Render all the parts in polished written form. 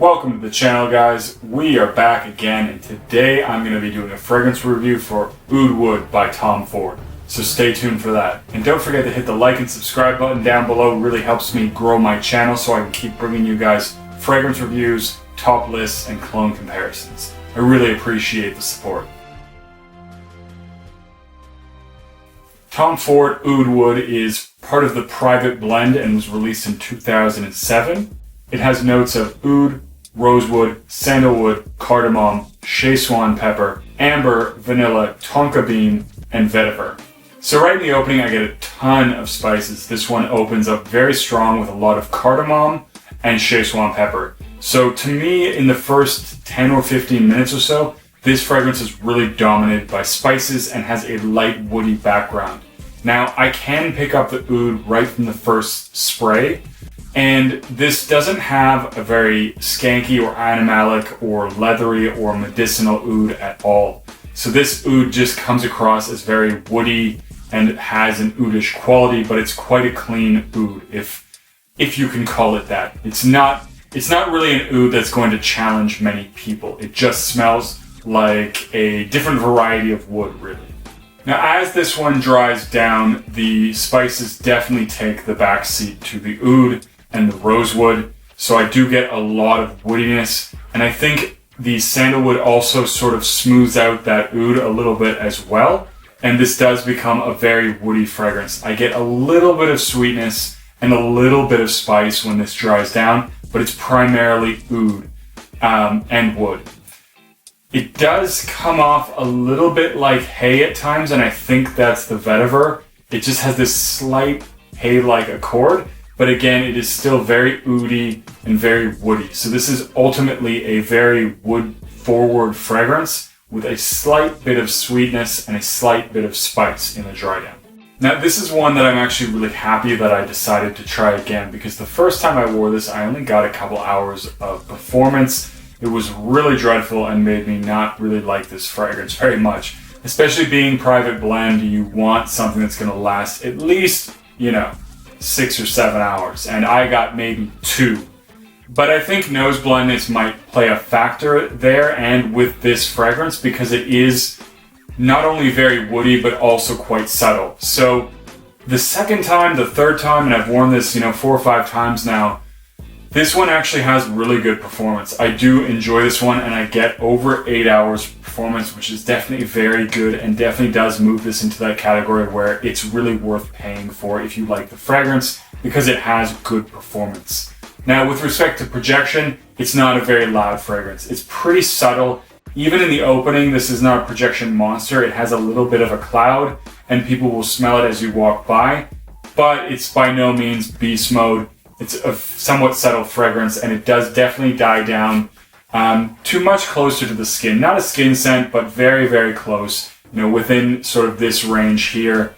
Welcome to the channel, guys. We are back again, and today I'm going to be doing a fragrance review for Oud Wood by Tom Ford. So stay tuned for that. And don't forget to hit the like and subscribe button down below. It really helps me grow my channel so I can keep bringing you guys fragrance reviews, top lists, and cologne comparisons. I really appreciate the support. Tom Ford Oud Wood is part of the Private Blend and was released in 2007. It has notes of oud, rosewood, sandalwood, cardamom, Szechuan pepper, amber, vanilla, tonka bean, and vetiver. So right in the opening I get a ton of spices. This one opens up very strong with a lot of cardamom and Szechuan pepper. So to me, in the first 10 or 15 minutes or so, this fragrance is really dominated by spices and has a light woody background. Now I can pick up the oud right from the first spray, and this doesn't have a very skanky or animalic or leathery or medicinal oud at all. So this oud just comes across as very woody and has an oudish quality, but it's quite a clean oud, if you can call it that. It's not really an oud that's going to challenge many people. It just smells like a different variety of wood, really. Now, as this one dries down, the spices definitely take the back seat to the oud and the rosewood, so I do get a lot of woodiness, and I think the sandalwood also sort of smooths out that oud a little bit as well, and this does become a very woody fragrance. I get a little bit of sweetness and a little bit of spice when this dries down, but it's primarily oud and wood. It does come off a little bit like hay at times, and I think that's the vetiver. It just has this slight hay-like accord, but again, it is still very oudy and very woody. So this is ultimately a very wood-forward fragrance with a slight bit of sweetness and a slight bit of spice in the dry down. Now, this is one that I'm actually really happy that I decided to try again, because the first time I wore this, I only got a couple hours of performance. It was really dreadful and made me not really like this fragrance very much. Especially being Private Blend, you want something that's going to last at least, 6 or 7 hours, and I got maybe 2. But I think nose blindness might play a factor there and with this fragrance, because it is not only very woody but also quite subtle. So the second time, the third time, and I've worn this 4 or 5 times now, this one actually has really good performance. I do enjoy this one, and I get over 8 hours performance, which is definitely very good and definitely does move this into that category where it's really worth paying for if you like the fragrance, because it has good performance. Now, with respect to projection, it's not a very loud fragrance. It's pretty subtle. Even in the opening, this is not a projection monster. It has a little bit of a cloud, and people will smell it as you walk by, but it's by no means beast mode. It's a somewhat subtle fragrance, and it does definitely die down too much closer to the skin. Not a skin scent, but very, very close, within sort of this range here.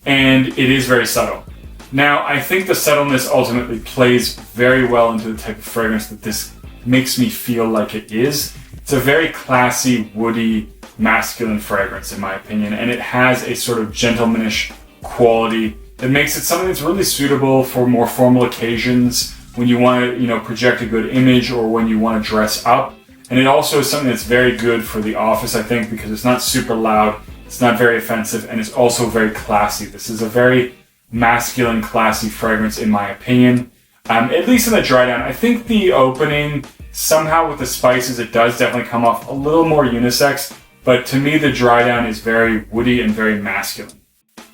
And it is very subtle. Now, I think the subtleness ultimately plays very well into the type of fragrance that this makes me feel like it is. It's a very classy, woody, masculine fragrance, in my opinion, and it has a sort of gentlemanish quality that makes it something that's really suitable for more formal occasions, when you want to, project a good image, or when you want to dress up. And it also is something that's very good for the office, I think, because it's not super loud, it's not very offensive, and it's also very classy. This is a very masculine, classy fragrance, in my opinion. At least in the dry down. I think the opening, somehow with the spices, it does definitely come off a little more unisex, but to me the dry down is very woody and very masculine.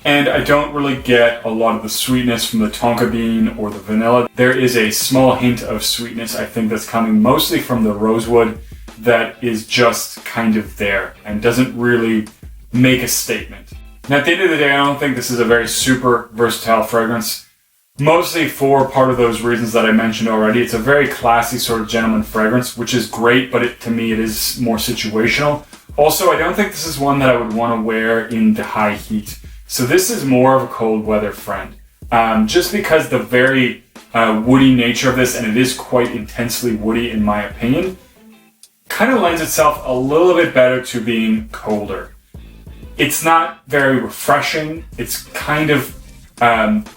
And I don't really get a lot of the sweetness from the tonka bean or the vanilla. There is a small hint of sweetness, I think, that's coming mostly from the rosewood that is just kind of there and doesn't really make a statement. Now, at the end of the day, I don't think this is a very super versatile fragrance. Mostly for part of those reasons that I mentioned already. It's a very classy sort of gentleman fragrance, which is great, but to me it is more situational. Also, I don't think this is one that I would want to wear in the high heat. So this is more of a cold weather friend. Just because the very woody nature of this, and it is quite intensely woody in my opinion, kind of lends itself a little bit better to being colder. It's not very refreshing. It's kind of,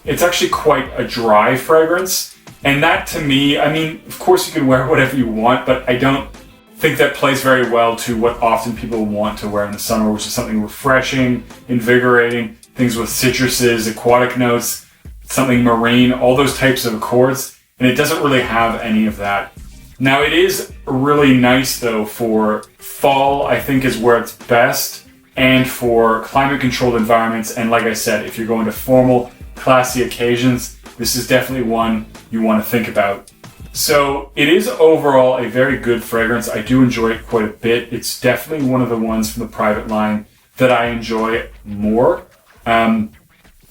it's actually quite a dry fragrance. And that to me, I mean, of course you can wear whatever you want, but I don't think that plays very well to what often people want to wear in the summer, which is something refreshing, invigorating, things with citruses, aquatic notes, something marine, all those types of accords. And it doesn't really have any of that. Now it is really nice though for fall, I think is where it's best, and for climate controlled environments. And like I said, if you're going to formal, classy occasions, this is definitely one you want to think about. So it is overall a very good fragrance. I do enjoy it quite a bit. It's definitely one of the ones from the Private line that I enjoy more. I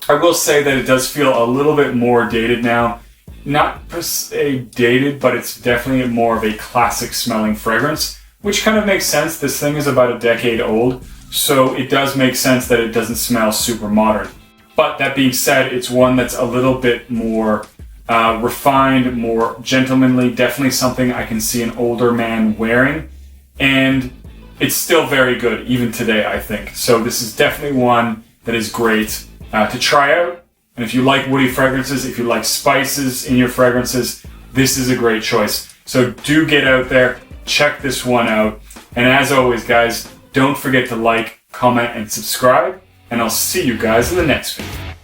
will say that it does feel a little bit more dated now. Not per se dated, but it's definitely more of a classic smelling fragrance, which kind of makes sense. This thing is about a decade old, so it does make sense that it doesn't smell super modern. But that being said, it's one that's a little bit more refined, more gentlemanly, definitely something I can see an older man wearing, and it's still very good even today, I think. So this is definitely one that is great to try out. And if you like woody fragrances, if you like spices in your fragrances, this is a great choice. So do get out there, check this one out. And as always, guys, don't forget to like, comment, and subscribe. And I'll see you guys in the next video.